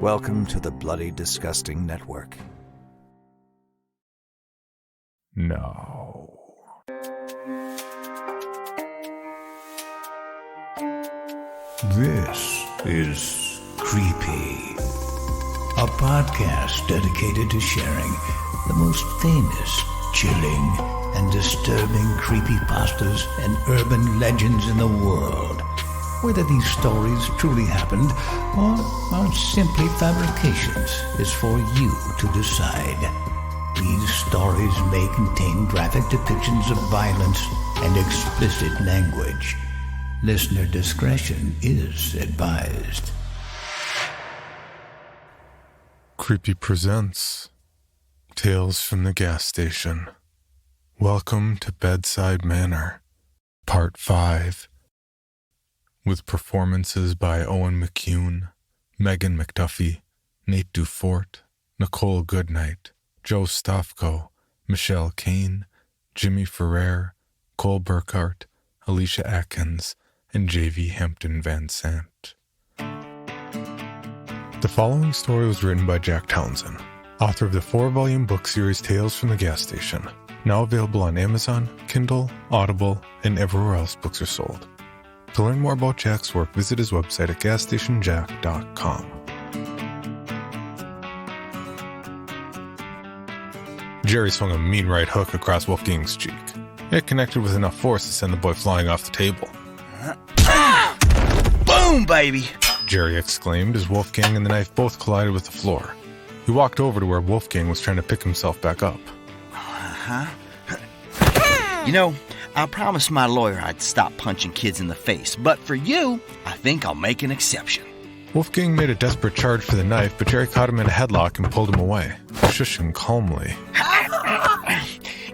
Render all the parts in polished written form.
Welcome to the Bloody Disgusting Network. No. This is Creepy, a podcast dedicated to sharing the most famous, chilling, and disturbing creepypastas and urban legends in the world. Whether these stories truly happened or are simply fabrications is for you to decide. These stories may contain graphic depictions of violence and explicit language. Listener discretion is advised. Creepy presents Tales from the Gas Station. Welcome to Bedside Manor, Part 5. With performances by Owen McCune, Megan McDuffie, Nate Dufort, Nicole Goodnight, Joe Stofko, Michelle Kane, Jimmy Ferrer, Cole Burkhart, Alicia Atkins, and J.V. Hampton Van Sant. The following story was written by Jack Townsend, author of the 4-volume book series Tales from the Gas Station, now available on Amazon, Kindle, Audible, and everywhere else books are sold. To learn more about Jack's work, visit his website at gasstationjack.com. Jerry swung a mean right hook across Wolfgang's cheek. It connected with enough force to send the boy flying off the table. Boom, baby! Jerry exclaimed as Wolfgang and the knife both collided with the floor. He walked over to where Wolfgang was trying to pick himself back up. You know, I promised my lawyer I'd stop punching kids in the face, but for you, I think I'll make an exception. Wolfgang made a desperate charge for the knife, but Jerry caught him in a headlock and pulled him away, shushing calmly.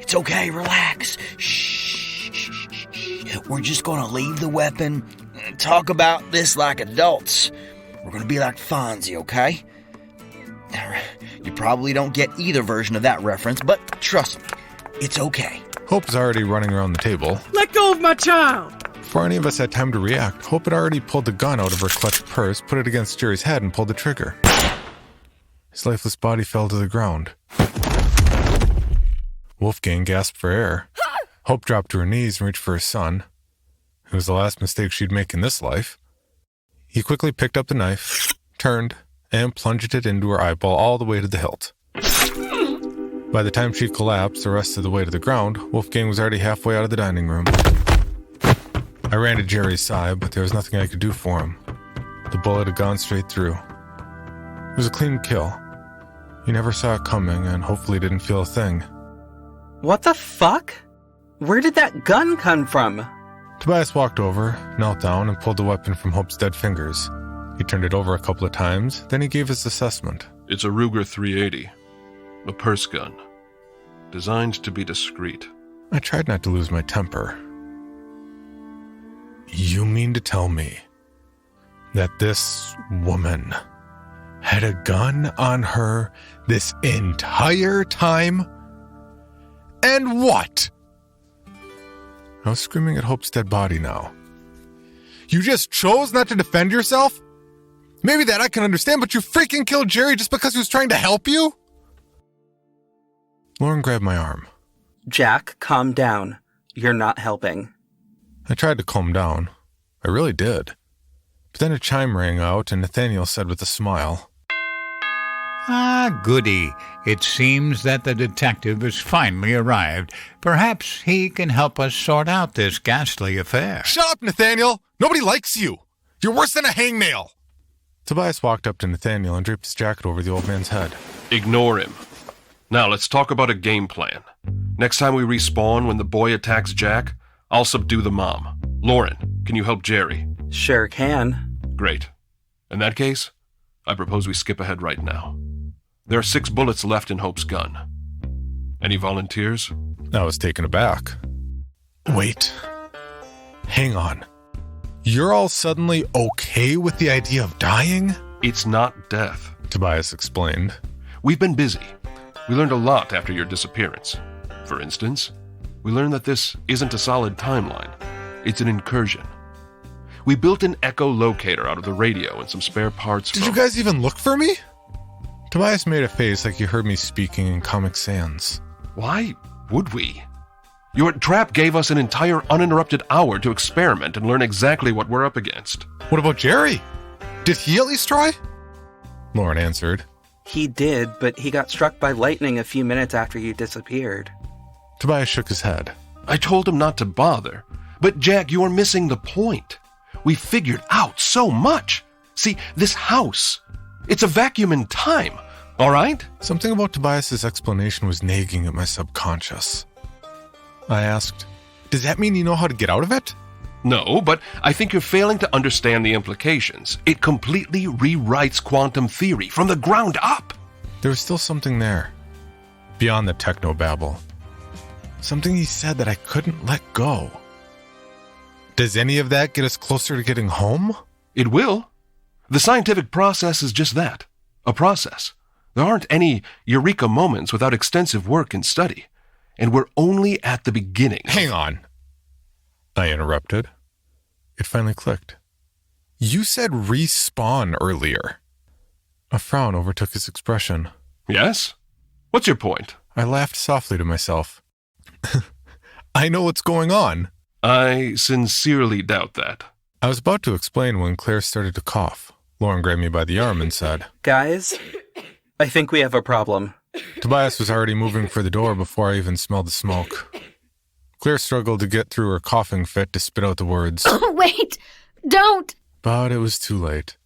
It's okay, relax. Shh. We're just gonna leave the weapon and talk about this like adults. We're gonna be like Fonzie, okay? You probably don't get either version of that reference, but trust me, it's okay. Hope's already running around the table. Let go of my child! Before any of us had time to react, Hope had already pulled the gun out of her clutched purse, put it against Jerry's head, and pulled the trigger. His lifeless body fell to the ground. Wolfgang gasped for air. Hope dropped to her knees and reached for her son. It was the last mistake she'd make in this life. He quickly picked up the knife, turned, and plunged it into her eyeball all the way to the hilt. By the time she collapsed the rest of the way to the ground, Wolfgang was already halfway out of the dining room. I ran to Jerry's side, but there was nothing I could do for him. The bullet had gone straight through. It was a clean kill. He never saw it coming and hopefully didn't feel a thing. What the fuck? Where did that gun come from? Tobias walked over, knelt down, and pulled the weapon from Hope's dead fingers. He turned it over a couple of times, then he gave his assessment. It's a Ruger 380. A purse gun, designed to be discreet. I tried not to lose my temper. You mean to tell me that this woman had a gun on her this entire time? And what? I was screaming at Hope's dead body now. You just chose not to defend yourself? Maybe that I can understand, but you freaking killed Jerry just because he was trying to help you? Lauren grabbed my arm. Jack, calm down. You're not helping. I tried to calm down. I really did. But then a chime rang out and Nathaniel said with a smile, Ah, goody. It seems that the detective has finally arrived. Perhaps he can help us sort out this ghastly affair. Shut up, Nathaniel! Nobody likes you! You're worse than a hangnail! Tobias walked up to Nathaniel and draped his jacket over the old man's head. Ignore him. Now let's talk about a game plan. Next time we respawn when the boy attacks Jack, I'll subdue the mom. Lauren, can you help Jerry? Sure can. Great. In that case, I propose we skip ahead right now. There are 6 bullets left in Hope's gun. Any volunteers? I was taken aback. Wait. Hang on. You're all suddenly okay with the idea of dying? It's not death, Tobias explained. We've been busy. We learned a lot after your disappearance. For instance, we learned that this isn't a solid timeline. It's an incursion. We built an echolocator out of the radio and some spare parts Did you guys even look for me? Tobias made a face like he heard me speaking in Comic Sans. Why would we? Your trap gave us an entire uninterrupted hour to experiment and learn exactly what we're up against. What about Jerry? Did he at least try? Lauren answered. He did, but he got struck by lightning a few minutes after you disappeared. Tobias shook his head. I told him not to bother. But Jack, you're missing the point. We figured out so much. See, this house, it's a vacuum in time, all right? Something about Tobias's explanation was nagging at my subconscious. I asked, does that mean you know how to get out of it? No, but I think you're failing to understand the implications. It completely rewrites quantum theory from the ground up. There was still something there, beyond the technobabble. Something he said that I couldn't let go. Does any of that get us closer to getting home? It will. The scientific process is just that, a process. There aren't any eureka moments without extensive work and study. And we're only at the beginning. Hang on, I interrupted. It finally clicked. You said respawn earlier. A frown overtook his expression. Yes? What's your point? I laughed softly to myself. I know what's going on. I sincerely doubt that. I was about to explain when Claire started to cough. Lauren grabbed me by the arm and said, Guys, I think we have a problem. Tobias was already moving for the door before I even smelled the smoke. Claire struggled to get through her coughing fit to spit out the words. Wait! Don't! But it was too late.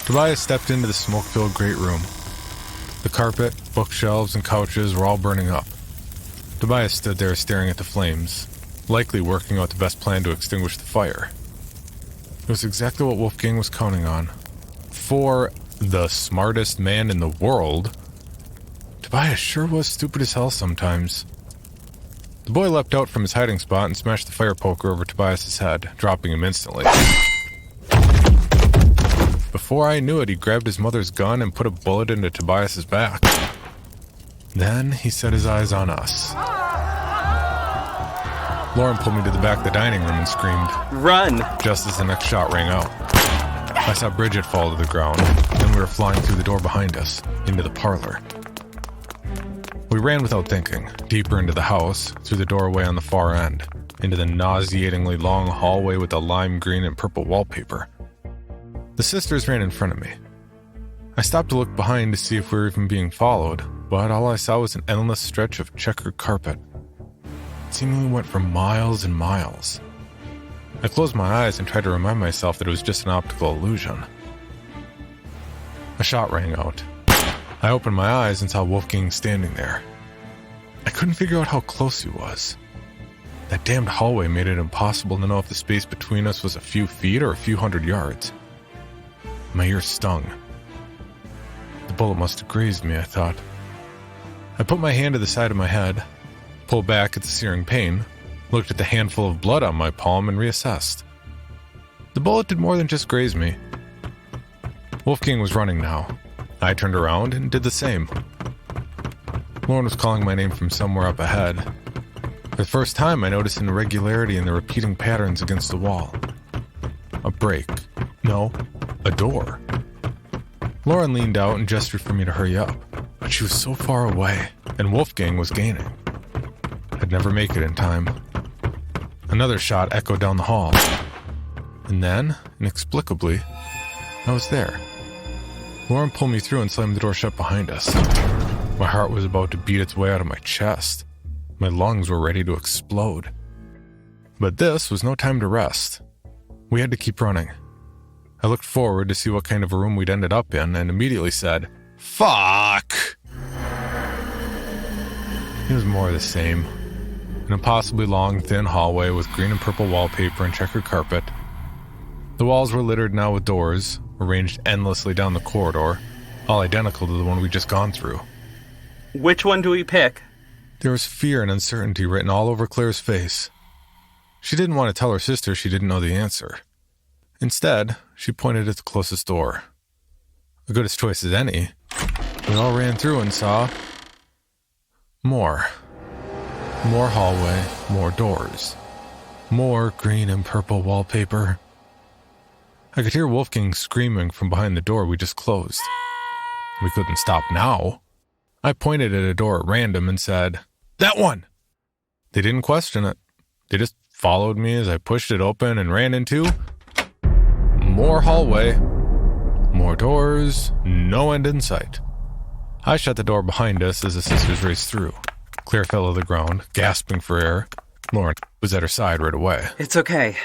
Tobias stepped into the smoke-filled great room. The carpet, bookshelves, and couches were all burning up. Tobias stood there staring at the flames, likely working out the best plan to extinguish the fire. It was exactly what Wolfgang was counting on. For the smartest man in the world, Tobias sure was stupid as hell sometimes. The boy leapt out from his hiding spot and smashed the fire poker over Tobias's head, dropping him instantly. Before I knew it, he grabbed his mother's gun and put a bullet into Tobias's back. Then he set his eyes on us. Lauren pulled me to the back of the dining room and screamed, Run! Just as the next shot rang out. I saw Bridget fall to the ground, and we were flying through the door behind us, into the parlor. We ran without thinking, deeper into the house, through the doorway on the far end, into the nauseatingly long hallway with the lime green and purple wallpaper. The sisters ran in front of me. I stopped to look behind to see if we were even being followed, but all I saw was an endless stretch of checkered carpet. It seemingly went for miles and miles. I closed my eyes and tried to remind myself that it was just an optical illusion. A shot rang out. I opened my eyes and saw Wolfgang standing there. I couldn't figure out how close he was. That damned hallway made it impossible to know if the space between us was a few feet or a few hundred yards. My ears stung. The bullet must have grazed me, I thought. I put my hand to the side of my head, pulled back at the searing pain, looked at the handful of blood on my palm, and reassessed. The bullet did more than just graze me. Wolfgang was running now. I turned around and did the same. Lauren was calling my name from somewhere up ahead. For the first time, I noticed an irregularity in the repeating patterns against the wall. A break. No, a door. Lauren leaned out and gestured for me to hurry up, but she was so far away, and Wolfgang was gaining. I'd never make it in time. Another shot echoed down the hall. And then, inexplicably, I was there. Lauren pulled me through and slammed the door shut behind us. My heart was about to beat its way out of my chest. My lungs were ready to explode. But this was no time to rest. We had to keep running. I looked forward to see what kind of a room we'd ended up in and immediately said, "Fuck!" It was more of the same. An impossibly long, thin hallway with green and purple wallpaper and checkered carpet. The walls were littered now with doors, arranged endlessly down the corridor, all identical to the one we'd just gone through. Which one do we pick? There was fear and uncertainty written all over Claire's face. She didn't want to tell her sister she didn't know the answer. Instead, she pointed at the closest door. A good as choice as any. We all ran through and saw more. More hallway, more doors. More green and purple wallpaper. I could hear Wolfgang screaming from behind the door we just closed. We couldn't stop now. I pointed at a door at random and said, "That one!" They didn't question it. They just followed me as I pushed it open and ran into more hallway, more doors, no end in sight. I shut the door behind us as the sisters raced through. Claire fell to the ground, gasping for air. Lauren was at her side right away. It's okay.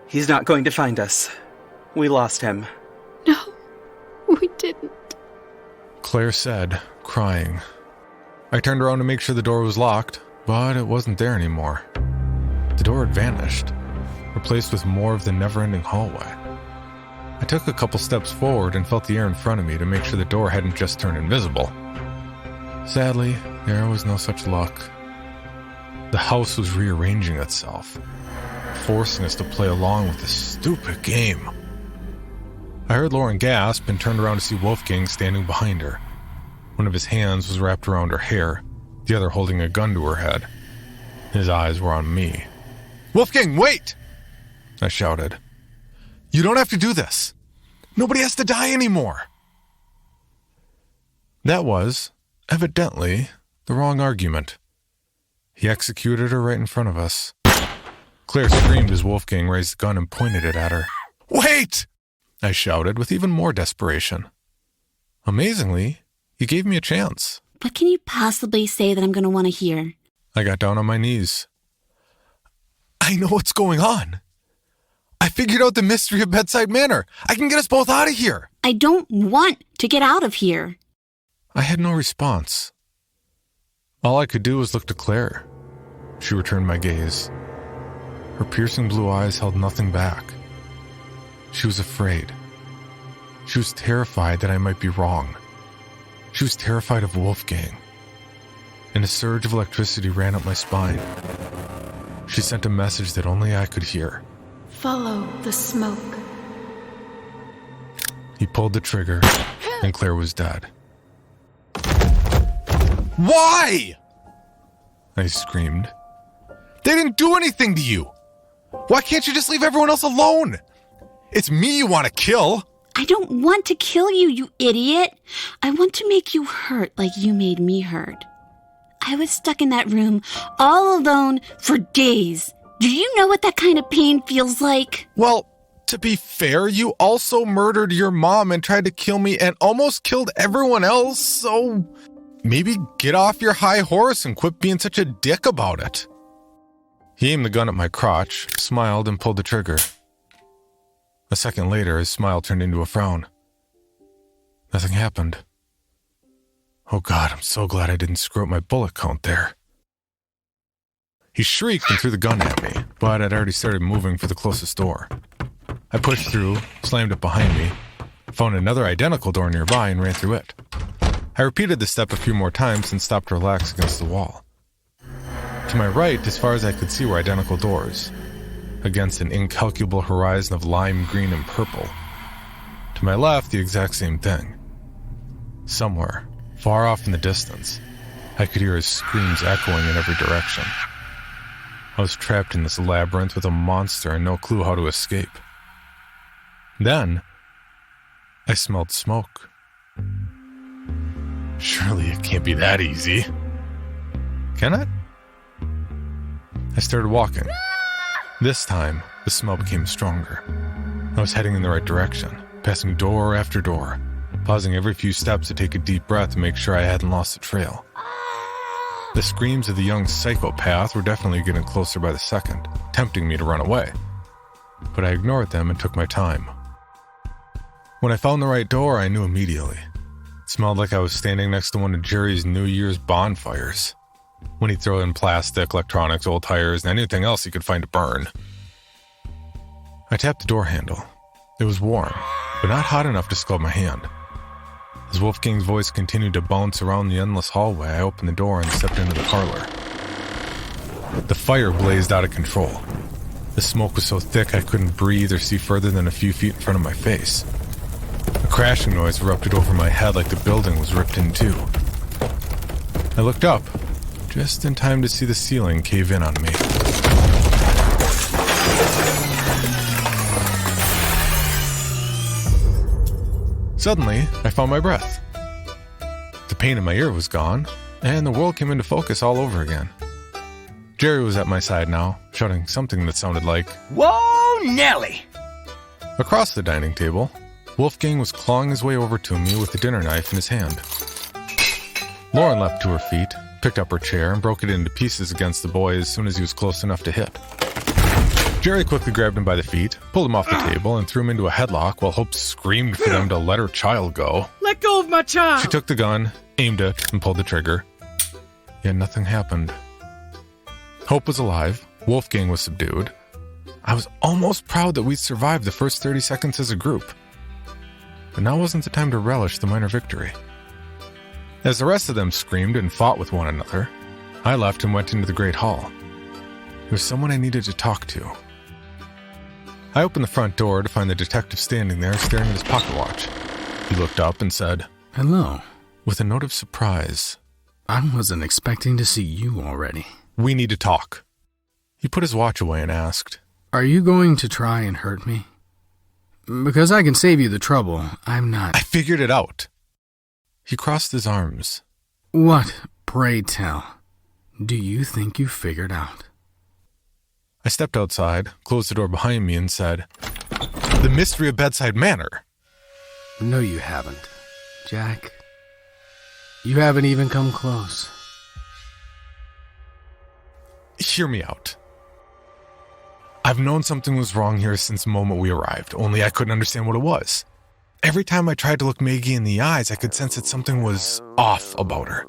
He's not going to find us. We lost him. No, we didn't. Claire said, crying. I turned around to make sure the door was locked, but it wasn't there anymore. The door had vanished, replaced with more of the never-ending hallway. I took a couple steps forward and felt the air in front of me to make sure the door hadn't just turned invisible. Sadly, there was no such luck. The house was rearranging itself, forcing us to play along with this stupid game. I heard Lauren gasp and turned around to see Wolfgang standing behind her. One of his hands was wrapped around her hair, the other holding a gun to her head. His eyes were on me. "Wolfgang, wait!" I shouted. "You don't have to do this. Nobody has to die anymore." That was, evidently, the wrong argument. He executed her right in front of us. Claire screamed as Wolfgang raised the gun and pointed it at her. "Wait!" I shouted with even more desperation. Amazingly, he gave me a chance. What can you possibly say that I'm going to want to hear? I got down on my knees. "I know what's going on. I figured out the mystery of Bedside Manor. I can get us both out of here." I don't want to get out of here. I had no response. All I could do was look to Claire. She returned my gaze. Her piercing blue eyes held nothing back. She was afraid. She was terrified that I might be wrong. She was terrified of Wolfgang. And a surge of electricity ran up my spine. She sent a message that only I could hear. Follow the smoke. He pulled the trigger, and Claire was dead. "Why?" I screamed. "They didn't do anything to you. Why can't you just leave everyone else alone? It's me you want to kill." I don't want to kill you, you idiot. I want to make you hurt like you made me hurt. I was stuck in that room all alone for days. Do you know what that kind of pain feels like? Well, to be fair, you also murdered your mom and tried to kill me and almost killed everyone else, so maybe get off your high horse and quit being such a dick about it. He aimed the gun at my crotch, smiled, and pulled the trigger. A second later, his smile turned into a frown. Nothing happened. Oh God, I'm so glad I didn't screw up my bullet count there. He shrieked and threw the gun at me, but I'd already started moving for the closest door. I pushed through, slammed it behind me, found another identical door nearby and ran through it. I repeated the step a few more times and stopped to relax against the wall. To my right, as far as I could see, were identical doors, against an incalculable horizon of lime green and purple. To my left, the exact same thing. Somewhere, far off in the distance, I could hear his screams echoing in every direction. I was trapped in this labyrinth with a monster and no clue how to escape. Then, I smelled smoke. Surely it can't be that easy. Can it? I started walking. This time, the smell became stronger. I was heading in the right direction, passing door after door, pausing every few steps to take a deep breath to make sure I hadn't lost the trail. The screams of the young psychopath were definitely getting closer by the second, tempting me to run away. But I ignored them and took my time. When I found the right door, I knew immediately. It smelled like I was standing next to one of Jerry's New Year's bonfires, when he'd throw in plastic, electronics, old tires, and anything else he could find to burn. I tapped the door handle. It was warm, but not hot enough to scald my hand. As Wolfgang's voice continued to bounce around the endless hallway, I opened the door and stepped into the parlor. The fire blazed out of control. The smoke was so thick I couldn't breathe or see further than a few feet in front of my face. A crashing noise erupted over my head like the building was ripped in two. I looked up, just in time to see the ceiling cave in on me. Suddenly, I found my breath. The pain in my ear was gone, and the world came into focus all over again. Jerry was at my side now, shouting something that sounded like, Whoa, Nelly! Across the dining table, Wolfgang was clawing his way over to me with the dinner knife in his hand. Lauren leapt to her feet, picked up her chair, and broke it into pieces against the boy as soon as he was close enough to hit. Jerry quickly grabbed him by the feet, pulled him off the table, and threw him into a headlock while Hope screamed for them to let her child go. Let go of my child! She took the gun, aimed it, and pulled the trigger. Yet nothing happened. Hope was alive. Wolfgang was subdued. I was almost proud that we'd survived the first 30 seconds as a group. But now wasn't the time to relish the minor victory. As the rest of them screamed and fought with one another, I left and went into the great hall. There was someone I needed to talk to. I opened the front door to find the detective standing there staring at his pocket watch. He looked up and said, Hello. With a note of surprise, I wasn't expecting to see you already. We need to talk. He put his watch away and asked, Are you going to try and hurt me? Because I can save you the trouble, I'm not. I figured it out. He crossed his arms. What, pray tell, do you think you figured out? I stepped outside, closed the door behind me, and said, The mystery of Bedside Manor. No, you haven't, Jack. You haven't even come close. Hear me out. I've known something was wrong here since the moment we arrived, only I couldn't understand what it was. Every time I tried to look Maggie in the eyes, I could sense that something was off about her.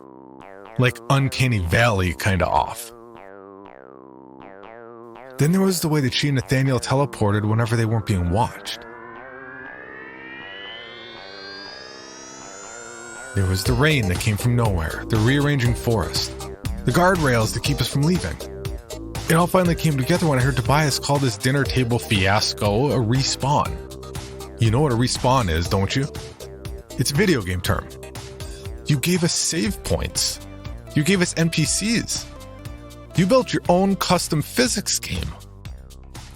Like Uncanny Valley kind of off. Then there was the way that she and Nathaniel teleported whenever they weren't being watched. There was the rain that came from nowhere, the rearranging forest, the guardrails that keep us from leaving. It all finally came together when I heard Tobias call this dinner table fiasco a respawn. You know what a respawn is, don't you? It's a video game term. You gave us save points. You gave us NPCs. You built your own custom physics game.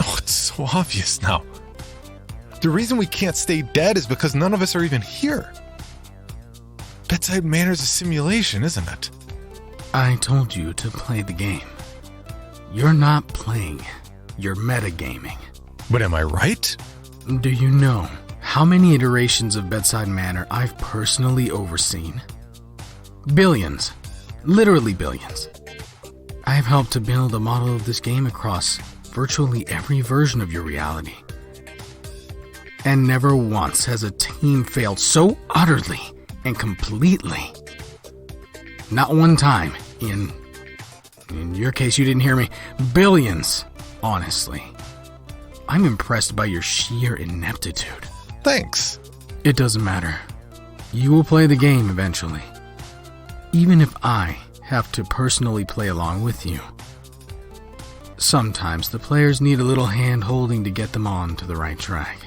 Oh, it's so obvious now. The reason we can't stay dead is because none of us are even here. Bedside Manor's a simulation, isn't it? I told you to play the game. You're not playing. You're metagaming. But am I right? Do you know how many iterations of Bedside Manor I've personally overseen? Billions. Literally billions. I've helped to build a model of this game across virtually every version of your reality. And never once has a team failed so utterly and completely. Not one time in your case, you didn't hear me, billions, honestly. I'm impressed by your sheer ineptitude. Thanks. It doesn't matter. You will play the game eventually. Even if I have to personally play along with you. Sometimes the players need a little hand-holding to get them on to the right track.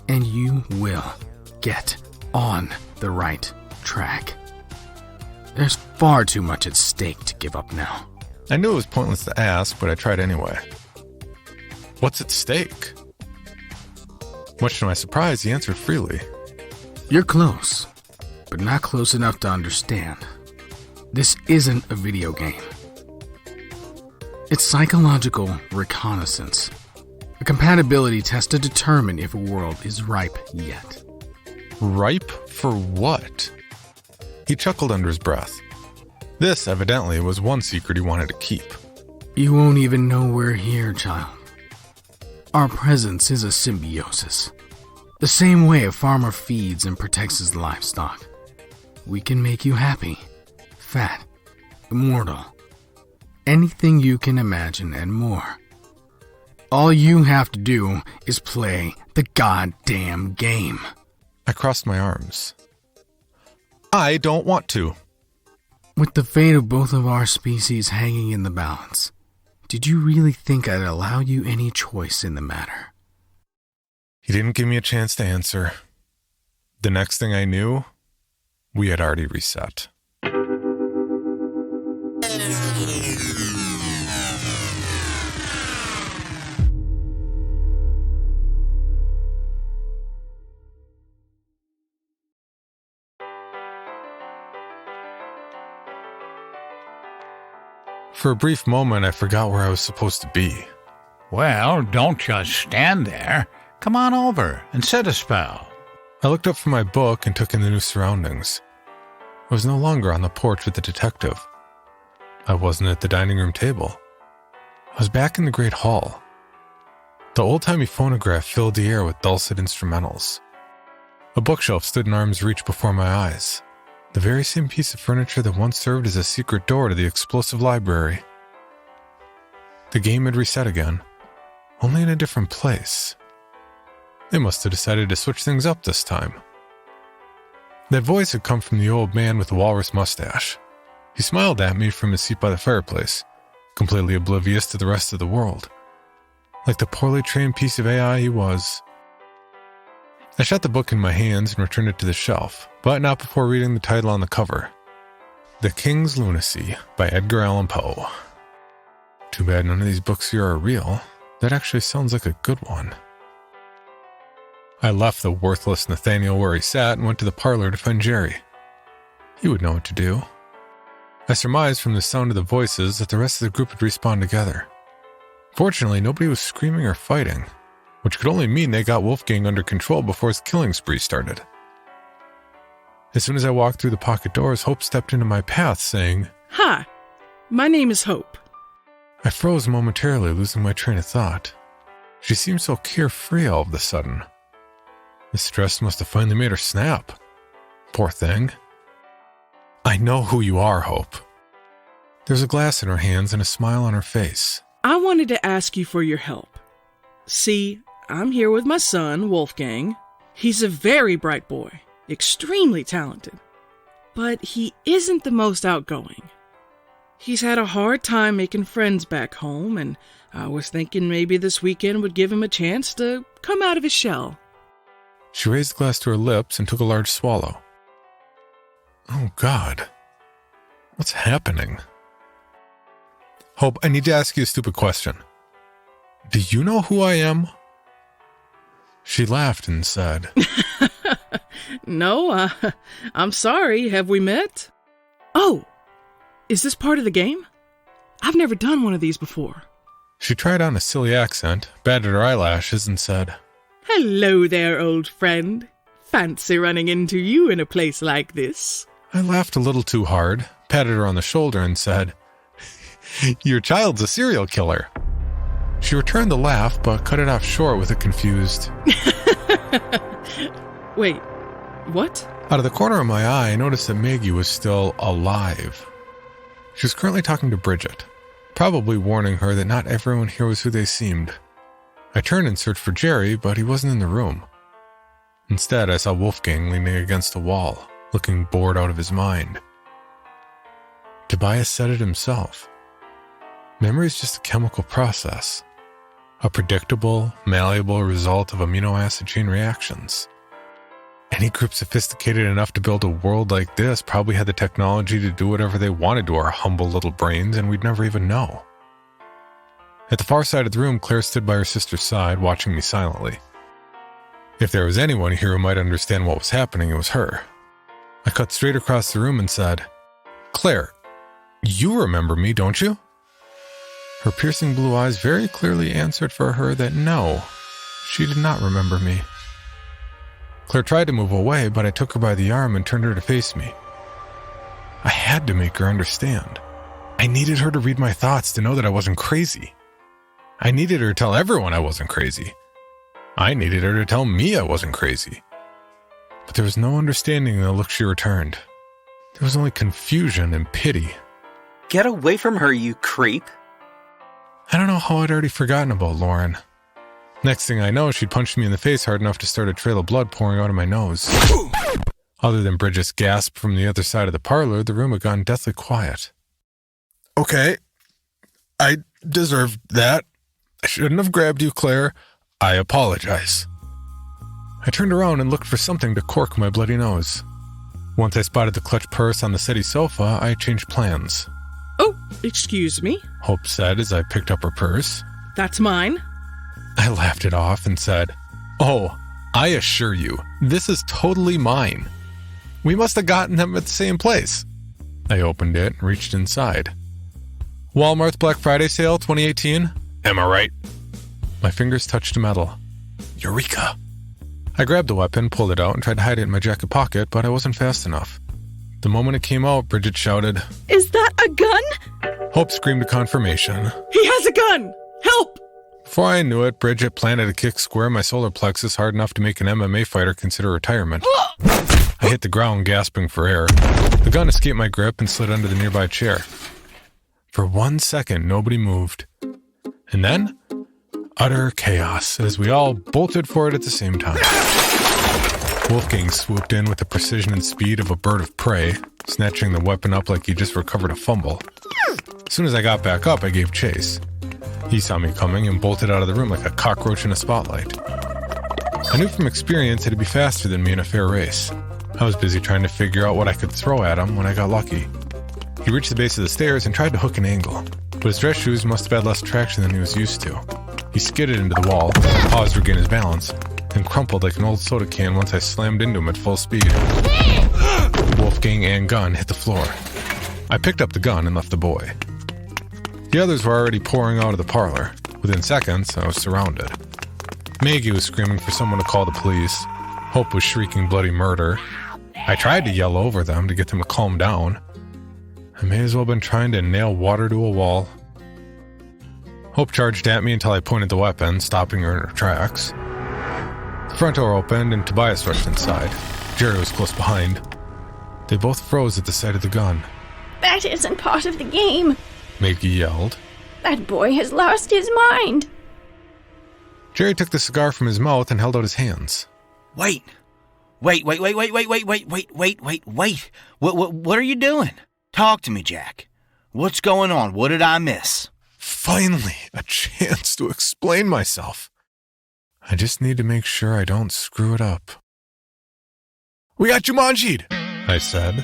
And you will get on the right track. There's far too much at stake to give up now. I knew it was pointless to ask, but I tried anyway. What's at stake? Much to my surprise, he answered freely. You're close, but not close enough to understand. This isn't a video game. It's psychological reconnaissance. A compatibility test to determine if a world is ripe yet. Ripe for what? He chuckled under his breath. This, evidently, was one secret he wanted to keep. You won't even know we're here, child. Our presence is a symbiosis. The same way a farmer feeds and protects his livestock. We can make you happy, fat, immortal. Anything you can imagine and more. All you have to do is play the goddamn game. I crossed my arms. I don't want to. With the fate of both of our species hanging in the balance, did you really think I'd allow you any choice in the matter? He didn't give me a chance to answer. The next thing I knew, we had already reset. For a brief moment, I forgot where I was supposed to be. Well, don't just stand there. Come on over and set a spell. I looked up from my book and took in the new surroundings. I was no longer on the porch with the detective. I wasn't at the dining room table. I was back in the great hall. The old-timey phonograph filled the air with dulcet instrumentals. A bookshelf stood in arm's reach before my eyes. The very same piece of furniture that once served as a secret door to the explosive library. The game had reset again, only in a different place. They must have decided to switch things up this time. That voice had come from the old man with the walrus mustache. He smiled at me from his seat by the fireplace, completely oblivious to the rest of the world. Like the poorly trained piece of AI he was. I shut the book in my hands and returned it to the shelf, but not before reading the title on the cover. The King's Lunacy by Edgar Allan Poe. Too bad none of these books here are real. That actually sounds like a good one. I left the worthless Nathaniel where he sat and went to the parlor to find Jerry. He would know what to do. I surmised from the sound of the voices that the rest of the group had respawned together. Fortunately, nobody was screaming or fighting, which could only mean they got Wolfgang under control before his killing spree started. As soon as I walked through the pocket doors, Hope stepped into my path, saying, "Hi, my name is Hope." I froze momentarily, losing my train of thought. She seemed so carefree all of a sudden. The stress must have finally made her snap. Poor thing. I know who you are, Hope. There's a glass in her hands and a smile on her face. I wanted to ask you for your help. See, I'm here with my son, Wolfgang. He's a very bright boy, extremely talented. But he isn't the most outgoing. He's had a hard time making friends back home, and I was thinking maybe this weekend would give him a chance to come out of his shell. She raised the glass to her lips and took a large swallow. Oh, God. What's happening? Hope, I need to ask you a stupid question. Do you know who I am? She laughed and said, No, I'm sorry. Have we met? Oh, is this part of the game? I've never done one of these before. She tried on a silly accent, batted her eyelashes, and said, Hello there, old friend. Fancy running into you in a place like this. I laughed a little too hard, patted her on the shoulder, and said, Your child's a serial killer. She returned the laugh, but cut it off short with a confused, Wait, what? Out of the corner of my eye, I noticed that Maggie was still alive. She was currently talking to Bridget, probably warning her that not everyone here was who they seemed. I turned and searched for Jerry, but he wasn't in the room. Instead, I saw Wolfgang leaning against a wall, looking bored out of his mind. Tobias said it himself. Memory is just a chemical process, a predictable, malleable result of amino acid chain reactions. Any group sophisticated enough to build a world like this probably had the technology to do whatever they wanted to our humble little brains, and we'd never even know. At the far side of the room, Claire stood by her sister's side, watching me silently. If there was anyone here who might understand what was happening, it was her. I cut straight across the room and said, Claire, you remember me, don't you? Her piercing blue eyes very clearly answered for her that no, she did not remember me. Claire tried to move away, but I took her by the arm and turned her to face me. I had to make her understand. I needed her to read my thoughts to know that I wasn't crazy. I needed her to tell everyone I wasn't crazy. I needed her to tell me I wasn't crazy. But there was no understanding in the look she returned. There was only confusion and pity. Get away from her, you creep. I don't know how I'd already forgotten about Lauren. Next thing I know, she'd punched me in the face hard enough to start a trail of blood pouring out of my nose. Other than Bridget's gasp from the other side of the parlor, the room had gone deathly quiet. Okay, I deserved that. I shouldn't have grabbed you, Claire. I apologize. I turned around and looked for something to cork my bloody nose. Once I spotted the clutch purse on the settee sofa, I changed plans. Oh, excuse me. Hope said as I picked up her purse. That's mine. I laughed it off and said, Oh, I assure you, this is totally mine. We must have gotten them at the same place. I opened it and reached inside. Walmart's Black Friday sale 2018. Am I right? My fingers touched metal. Eureka! I grabbed the weapon, pulled it out, and tried to hide it in my jacket pocket, but I wasn't fast enough. The moment it came out, Bridget shouted, Is that a gun? Hope screamed a confirmation. He has a gun! Help! Before I knew it, Bridget planted a kick square in my solar plexus hard enough to make an MMA fighter consider retirement. I hit the ground, gasping for air. The gun escaped my grip and slid under the nearby chair. For 1 second, nobody moved. And then, utter chaos as we all bolted for it at the same time. Wolfgang swooped in with the precision and speed of a bird of prey, snatching the weapon up like he just recovered a fumble. As soon as I got back up, I gave chase. He saw me coming and bolted out of the room like a cockroach in a spotlight. I knew from experience that he'd be faster than me in a fair race. I was busy trying to figure out what I could throw at him when I got lucky. He reached the base of the stairs and tried to hook an angle, but his dress shoes must have had less traction than he was used to. He skidded into the wall, paused to regain his balance, then crumpled like an old soda can once I slammed into him at full speed. Wolfgang and gun hit the floor. I picked up the gun and left the boy. The others were already pouring out of the parlor. Within seconds, I was surrounded. Maggie was screaming for someone to call the police. Hope was shrieking bloody murder. I tried to yell over them to get them to calm down. I may as well have been trying to nail water to a wall. Hope charged at me until I pointed the weapon, stopping her in her tracks. The front door opened and Tobias rushed inside. Jerry was close behind. They both froze at the sight of the gun. That isn't part of the game. Maggie yelled. That boy has lost his mind. Jerry took the cigar from his mouth and held out his hands. Wait. What are you doing? Talk to me, Jack. What's going on? What did I miss? Finally, a chance to explain myself. I just need to make sure I don't screw it up. We got Jumanji'd, I said.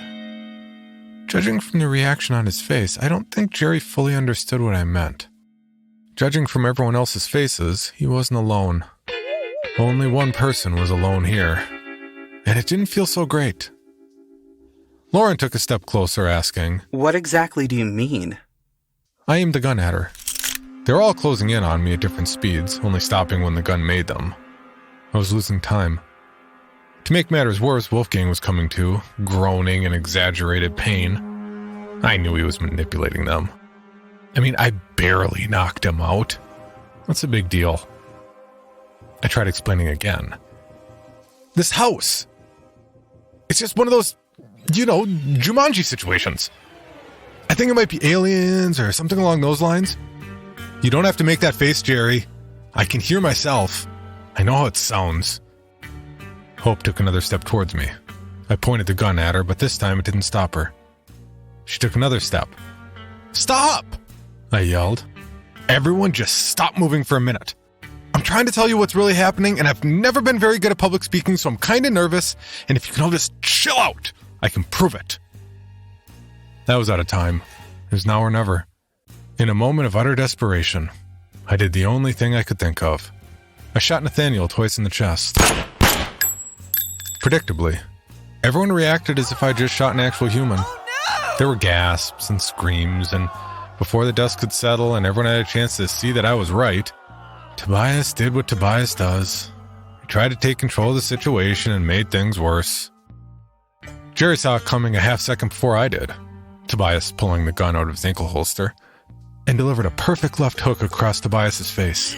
Judging from the reaction on his face, I don't think Jerry fully understood what I meant. Judging from everyone else's faces, he wasn't alone. Only one person was alone here, and it didn't feel so great. Lauren took a step closer, asking, What exactly do you mean? I aimed the gun at her. They were all closing in on me at different speeds, only stopping when the gun made them. I was losing time. To make matters worse, Wolfgang was coming to, groaning in exaggerated pain. I knew he was manipulating them. I mean, I barely knocked him out. What's the big deal? I tried explaining again. This house. It's just one of those, Jumanji situations. I think it might be aliens or something along those lines. You don't have to make that face, Jerry. I can hear myself. I know how it sounds. Hope took another step towards me. I pointed the gun at her, but this time it didn't stop her. She took another step. Stop! I yelled. Everyone just stop moving for a minute. I'm trying to tell you what's really happening, and I've never been very good at public speaking, so I'm kind of nervous, and if you can all just chill out, I can prove it. That was out of time. It was now or never. In a moment of utter desperation, I did the only thing I could think of. I shot Nathaniel twice in the chest. Predictably, everyone reacted as if I just shot an actual human. There were gasps and screams, and before the dust could settle and everyone had a chance to see that I was right, Tobias did what Tobias does. He tried to take control of the situation and made things worse. Jerry saw it coming a half second before I did, Tobias pulling the gun out of his ankle holster, and delivered a perfect left hook across Tobias's face.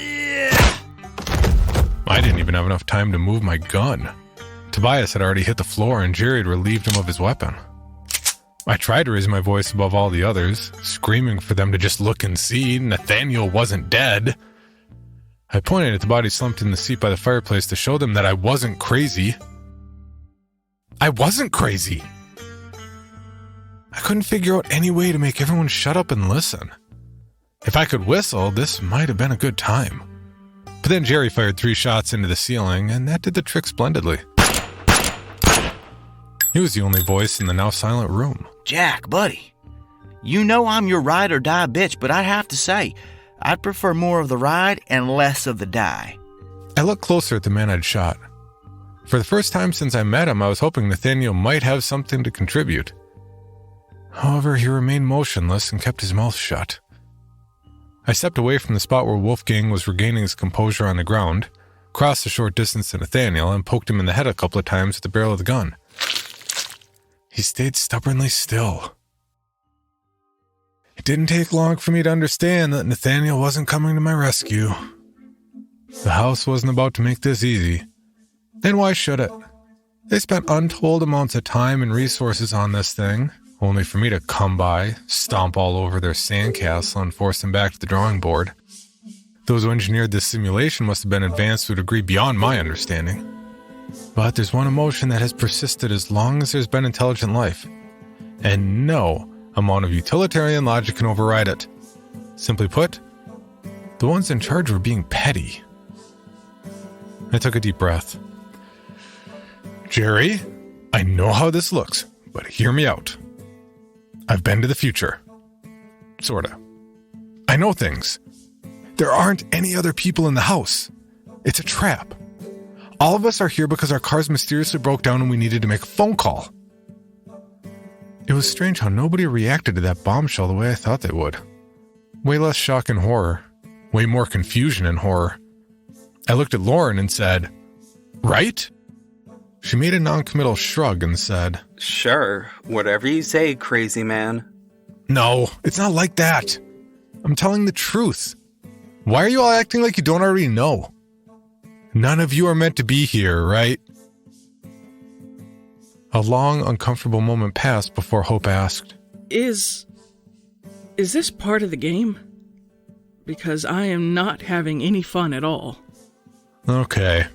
I didn't even have enough time to move my gun. Tobias had already hit the floor and Jerry had relieved him of his weapon. I tried to raise my voice above all the others, screaming for them to just look and see Nathaniel wasn't dead. I pointed at the body slumped in the seat by the fireplace to show them that I wasn't crazy. I wasn't crazy! I couldn't figure out any way to make everyone shut up and listen. If I could whistle, this might have been a good time. But then Jerry fired 3 shots into the ceiling, and that did the trick splendidly. He was the only voice in the now silent room. Jack, buddy, you know I'm your ride or die bitch, but I have to say, I'd prefer more of the ride and less of the die. I looked closer at the man I'd shot. For the first time since I met him, I was hoping Nathaniel might have something to contribute. However, he remained motionless and kept his mouth shut. I stepped away from the spot where Wolfgang was regaining his composure on the ground, crossed a short distance to Nathaniel, and poked him in the head a couple of times with the barrel of the gun. He stayed stubbornly still. It didn't take long for me to understand that Nathaniel wasn't coming to my rescue. The house wasn't about to make this easy. And why should it? They spent untold amounts of time and resources on this thing, only for me to come by, stomp all over their sandcastle, and force them back to the drawing board. Those who engineered this simulation must have been advanced to a degree beyond my understanding. But there's one emotion that has persisted as long as there's been intelligent life, and no amount of utilitarian logic can override it. Simply put, the ones in charge were being petty. I took a deep breath. Jerry, I know how this looks, but hear me out. I've been to the future. Sorta. I know things. There aren't any other people in the house. It's a trap. All of us are here because our cars mysteriously broke down and we needed to make a phone call. It was strange how nobody reacted to that bombshell the way I thought they would. Way less shock and horror. Way more confusion and horror. I looked at Lauren and said, "Right?" She made a non-committal shrug and said, Sure, whatever you say, crazy man. "No, it's not like that. I'm telling the truth. Why are you all acting like you don't already know? None of you are meant to be here, right?" A long, uncomfortable moment passed before Hope asked, Is this part of the game? Because I am not having any fun at all. Okay.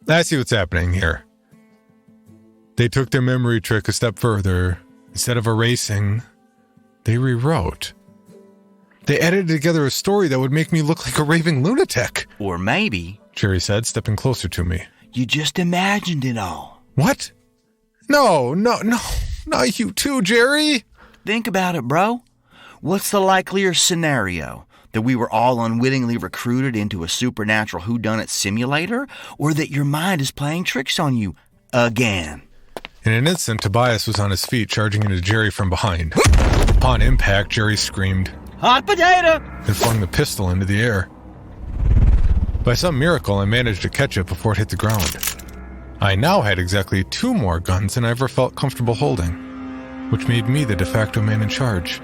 I see what's happening here. They took their memory trick a step further. Instead of erasing, they rewrote. They edited together a story that would make me look like a raving lunatic. Or maybe Jerry said, stepping closer to me. you just imagined it all. What? No, not you too, Jerry. Think about it, bro. What's the likelier scenario? That we were all unwittingly recruited into a supernatural whodunit simulator? Or that your mind is playing tricks on you again? In an instant, Tobias was on his feet, charging into Jerry from behind. Upon impact, Jerry screamed, "Hot potato!" and flung the pistol into the air. By some miracle, I managed to catch it before it hit the ground. I now had exactly 2 more guns than I ever felt comfortable holding, which made me the de facto man in charge.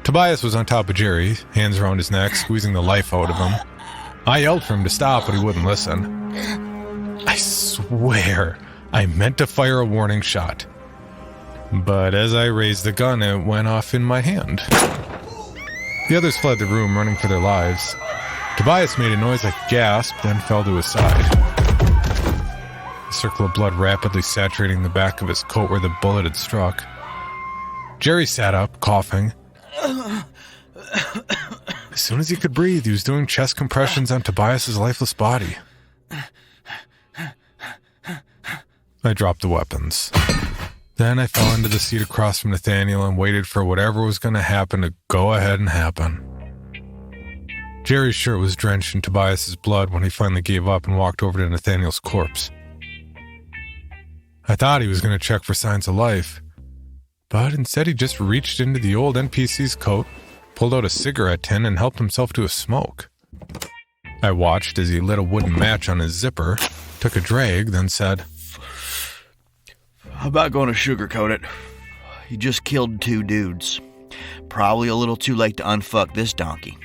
Tobias was on top of Jerry, hands around his neck, squeezing the life out of him. I yelled for him to stop, but he wouldn't listen. I swear, I meant to fire a warning shot. But as I raised the gun, it went off in my hand. The others fled the room, running for their lives. Tobias made a noise like a gasp, then fell to his side. A circle of blood rapidly saturating the back of his coat where the bullet had struck. Jerry sat up, coughing. As soon as he could breathe, he was doing chest compressions on Tobias's lifeless body. I dropped the weapons. Then I fell into the seat across from Nathaniel and waited for whatever was going to happen to go ahead and happen. Jerry's shirt was drenched in Tobias's blood when he finally gave up and walked over to Nathaniel's corpse. I thought he was going to check for signs of life, but instead he just reached into the old NPC's coat, pulled out a cigarette tin, and helped himself to a smoke. I watched as he lit a wooden match on his zipper, took a drag, then said, "I'm not going to sugarcoat it. You just killed 2 dudes. Probably a little too late to unfuck this donkey."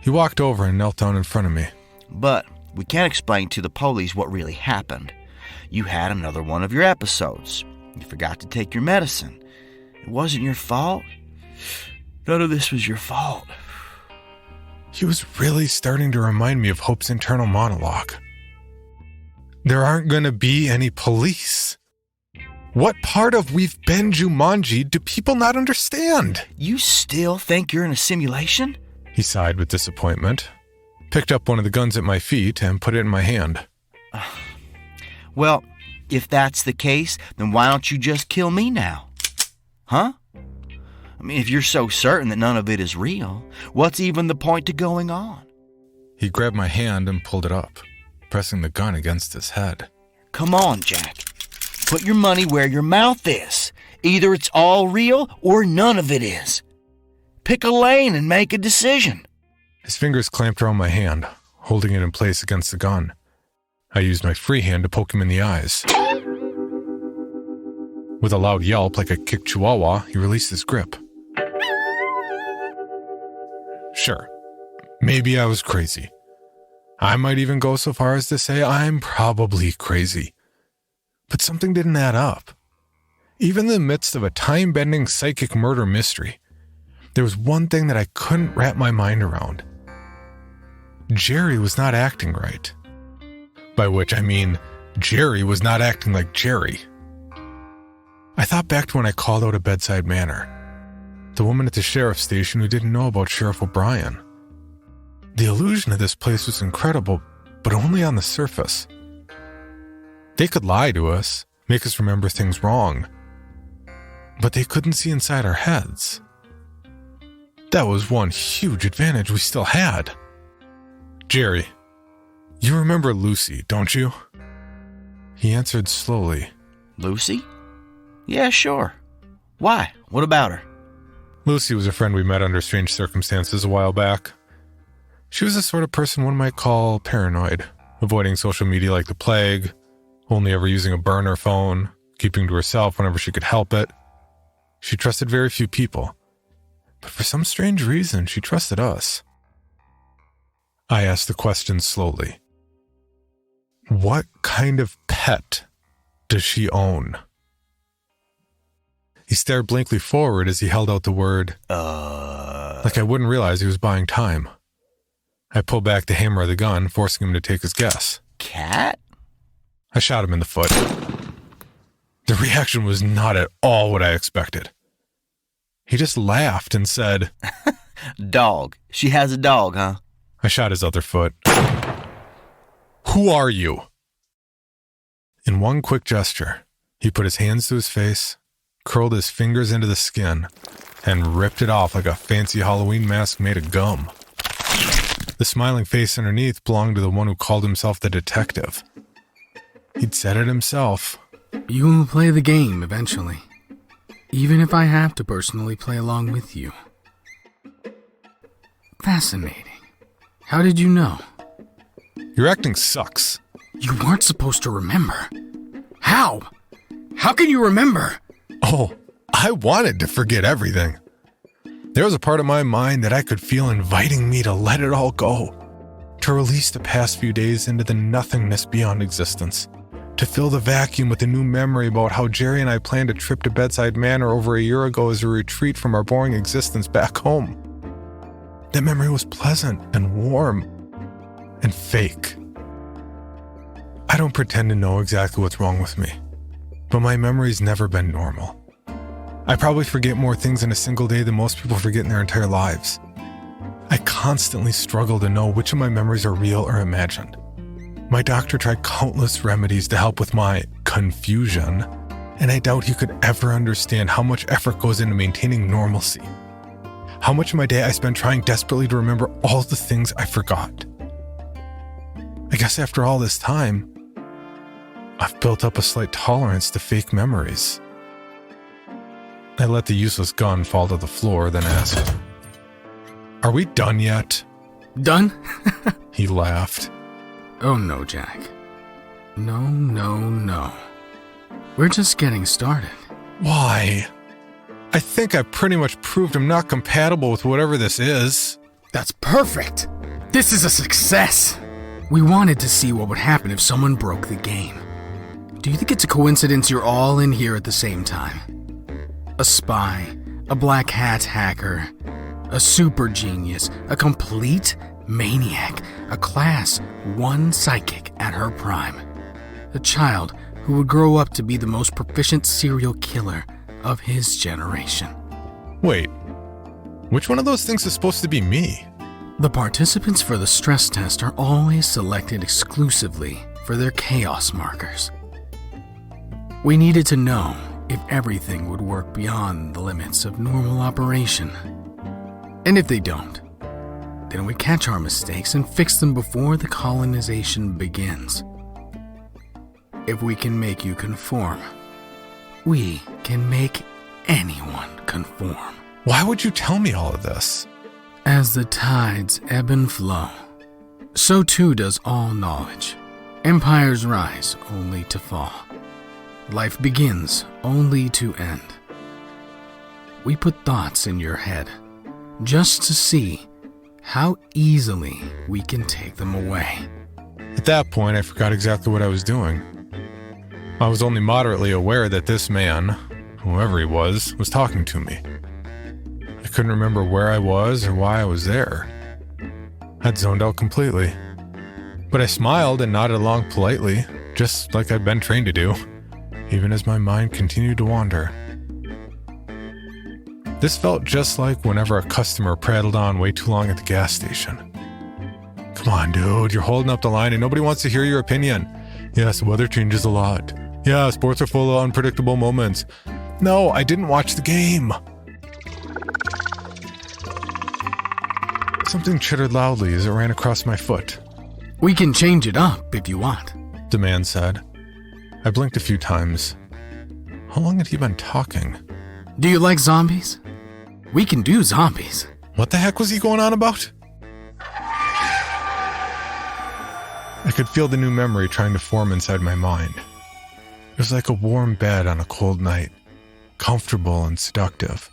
He walked over and knelt down in front of me. "But we can't explain to the police what really happened. You had another one of your episodes. You forgot to take your medicine. It wasn't your fault. None of this was your fault." He was really starting to remind me of Hope's internal monologue. There aren't going to be any police. What part of We've Been Jumanji do people not understand? "You still think you're in a simulation?" He sighed with disappointment, picked up one of the guns at my feet, and put it in my hand. Well, if that's the case, then why don't you just kill me now? Huh? I mean, if you're so certain that none of it is real, what's even the point to going on? He grabbed my hand and pulled it up, pressing the gun against his head. Come on, Jack. Put your money where your mouth is. Either it's all real or none of it is. Pick a lane and make a decision. His fingers clamped around my hand, holding it in place against the gun. I used my free hand to poke him in the eyes. With a loud yelp like a kicked chihuahua, he released his grip. Sure, maybe I was crazy. I might even go so far as to say I'm probably crazy. But something didn't add up. Even in the midst of a time-bending psychic murder mystery, there was one thing that I couldn't wrap my mind around. Jerry was not acting right. By which I mean, Jerry was not acting like Jerry. I thought back to when I called out at Bedside Manor. The woman at the sheriff's station who didn't know about Sheriff O'Brien. The illusion of this place was incredible, but only on the surface. They could lie to us, make us remember things wrong, but they couldn't see inside our heads. That was one huge advantage we still had. Jerry, you remember Lucy, don't you? He answered slowly. Lucy? Yeah, sure. Why? What about her? Lucy was a friend we met under strange circumstances a while back. She was the sort of person one might call paranoid, avoiding social media like the plague, only ever using a burner phone, keeping to herself whenever she could help it. She trusted very few people, but for some strange reason, she trusted us. I asked the question slowly. What kind of pet does she own? He stared blankly forward as he held out the word, like I wouldn't realize he was buying time. I pulled back the hammer of the gun, forcing him to take his guess. Cat? I shot him in the foot. The reaction was not at all what I expected. He just laughed and said, Dog. She has a dog, huh? I shot his other foot. Who are you? In one quick gesture, he put his hands to his face, curled his fingers into the skin, and ripped it off like a fancy Halloween mask made of gum. The smiling face underneath belonged to the one who called himself the detective. He'd said it himself. You will play the game eventually, even if I have to personally play along with you. Fascinating. How did you know? Your acting sucks. You weren't supposed to remember. How? How can you remember? Oh, I wanted to forget everything. There was a part of my mind that I could feel inviting me to let it all go, to release the past few days into the nothingness beyond existence, to fill the vacuum with a new memory about how Jerry and I planned a trip to Bedside Manor over a year ago as a retreat from our boring existence back home. That memory was pleasant and warm and fake. I don't pretend to know exactly what's wrong with me, but my memory's never been normal. I probably forget more things in a single day than most people forget in their entire lives. I constantly struggle to know which of my memories are real or imagined. My doctor tried countless remedies to help with my confusion, and I doubt he could ever understand how much effort goes into maintaining normalcy. How much of my day I spent trying desperately to remember all the things I forgot. I guess after all this time, I've built up a slight tolerance to fake memories. I let the useless gun fall to the floor, then asked, Are we done yet? Done? He laughed. Oh no, Jack. No. We're just getting started. Why? I think I pretty much proved I'm not compatible with whatever this is. That's perfect. This is a success. We wanted to see what would happen if someone broke the game. Do you think it's a coincidence you're all in here at the same time? A spy, a black hat hacker, a super genius, a complete maniac, a class 1 psychic at her prime. A child who would grow up to be the most proficient serial killer of his generation. Wait, which one of those things is supposed to be me? The participants for the stress test are always selected exclusively for their chaos markers. We needed to know if everything would work beyond the limits of normal operation. And if they don't, then we catch our mistakes and fix them before the colonization begins. If we can make you conform, we can make anyone conform. Why would you tell me all of this? As the tides ebb and flow, so too does all knowledge. Empires rise only to fall. Life begins only to end. We put thoughts in your head just to see how easily we can take them away. At that point, I forgot exactly what I was doing. I was only moderately aware that this man, whoever he was talking to me. I couldn't remember where I was or why I was there. I'd zoned out completely. But I smiled and nodded along politely, just like I'd been trained to do, even as my mind continued to wander. This felt just like whenever a customer prattled on way too long at the gas station. Come on, dude, you're holding up the line and nobody wants to hear your opinion. Yes, the weather changes a lot. Yeah, sports are full of unpredictable moments. No, I didn't watch the game. Something chittered loudly as it ran across my foot. We can change it up if you want, the man said. I blinked a few times. How long had he been talking? Do you like zombies? We can do zombies. What the heck was he going on about? I could feel the new memory trying to form inside my mind. It was like a warm bed on a cold night, comfortable and seductive.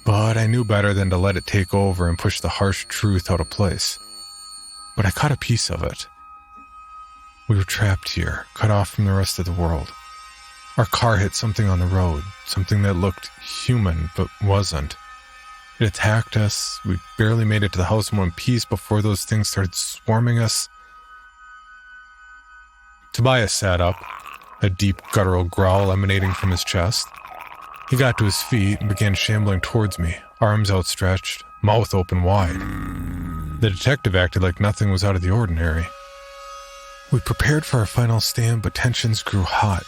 But I knew better than to let it take over and push the harsh truth out of place. But I caught a piece of it. We were trapped here, cut off from the rest of the world. Our car hit something on the road, something that looked human but wasn't. It attacked us. We barely made it to the house in one piece before those things started swarming us. Tobias sat up, a deep guttural growl emanating from his chest. He got to his feet and began shambling towards me, arms outstretched, mouth open wide. The detective acted like nothing was out of the ordinary. We prepared for our final stand, but tensions grew hot.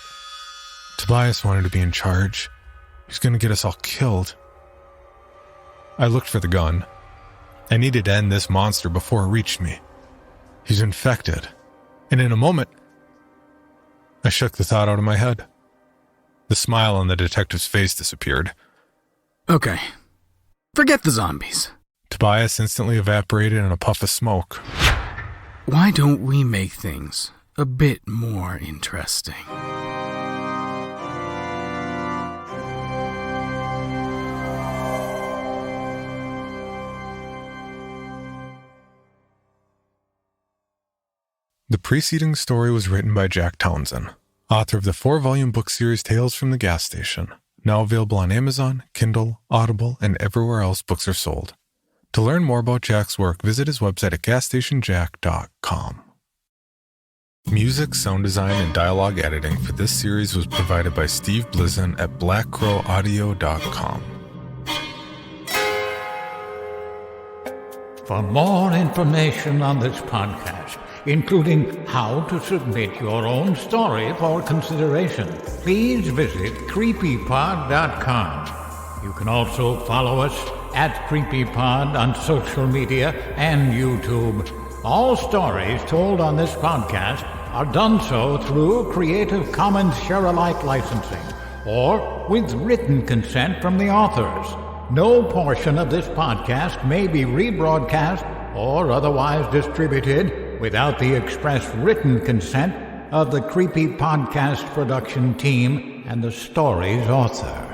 Tobias wanted to be in charge. He was going to get us all killed. I looked for the gun. I needed to end this monster before it reached me. He's infected. And in a moment, I shook the thought out of my head. The smile on the detective's face disappeared. Okay. Forget the zombies. Tobias instantly evaporated in a puff of smoke. Why don't we make things a bit more interesting? The preceding story was written by Jack Townsend, author of the 4-volume book series Tales from the Gas Station, now available on Amazon, Kindle, Audible, and everywhere else books are sold. To learn more about Jack's work, visit his website at gasstationjack.com. Music, sound design, and dialogue editing for this series was provided by Steve Blizin at blackcrowaudio.com. For more information on this podcast, including how to submit your own story for consideration, please visit creepypod.com. You can also follow us at CreepyPod on social media and YouTube. All stories told on this podcast are done so through Creative Commons Share-alike licensing or with written consent from the authors. No portion of this podcast may be rebroadcast or otherwise distributed without the express written consent of the Creepy Podcast production team and the story's author.